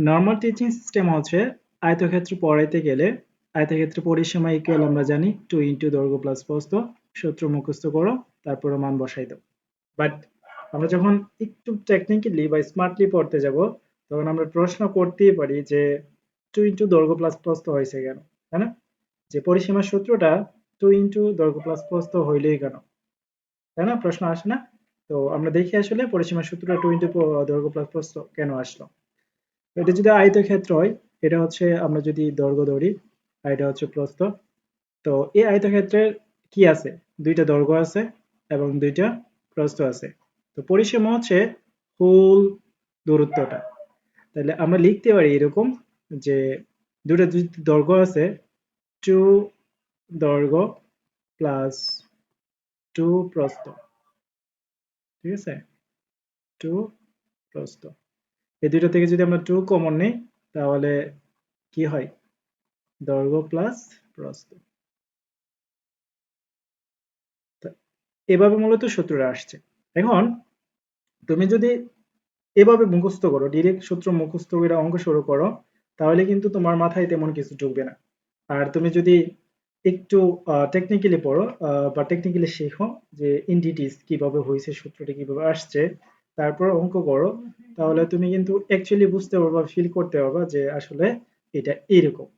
Normal teaching system হচ্ছে আয়তক্ষেত্র পড়াইতে গেলে আয়তক্ষেত্রের পরিসীমা ইকুয়াল আমরা জানি 2 ইনটু দৈর্ঘ্য প্লাস প্রস্থ। সূত্র মুখস্থ করো, তারপরে মান বসাই দাও। বাট আমরা যখন একটু টেকনিক্যালি বা স্মার্টলি পড়তে যাব, তখন আমরা প্রশ্ন করতেই পারি যে 2 ইনটু দৈর্ঘ্য প্লাস প্রস্থ হয়েছে কেন, তাই না? যে পরিসীমার সূত্রটা 2 ইনটু দৈর্ঘ্য প্লাস প্রস্থ হইলেই কেন, তাই না? প্রশ্ন আসে না? তো আমরা দেখি আসলে পরিসীমার সূত্রটা 2 ইনটু দৈর্ঘ্য প্লাস প্রস্থ কেন আসলো। এটা যদি আয়তক্ষেত্র হয়, এটা হচ্ছে আমরা যদি দৈর্ঘ্য ধরি আর এটা হচ্ছে প্রস্থ। তো এই আয়তক্ষেত্রের কি আছে, দুইটা দৈর্ঘ্য আছে এবং দুইটা প্রস্থ আছে। তো পরিসীমা হচ্ছে ফুল দূরত্বটা। তাহলে আমরা লিখতে পারি এরকম যে দুইটা দৈর্ঘ্য আছে, 2 দৈর্ঘ্য প্লাস 2 প্রস্থ, ঠিক আছে? 2 প্রস্থ, এই দুইটা থেকে যদি আমরা 2 কমন নিই, তাহলে কি হয়? দৈর্ঘ্য প্লাস প্রস্থ। তা এভাবে মূলত সূত্রটা আসছে। এখন তুমি যদি এভাবে মুখস্থ করো, ডিরেক্ট সূত্র মুখস্থ করে অঙ্ক শুরু করো, তাহলে কিন্তু তোমার মাথায় তেমন কিছু ঢুকবে না। আর তুমি যদি একটু টেকনিক্যালি পড়ো বা টেকনিক্যালি শেখো যে এনটিটিস কিভাবে হয়েছে, সূত্রটি কিভাবে আসছে, তারপর অঙ্ক করো, তাহলে তুমি কিন্তু অ্যাকচুয়ালি বুঝতে পারবা, ফিল করতে পারবা যে আসলে এটা এরকম।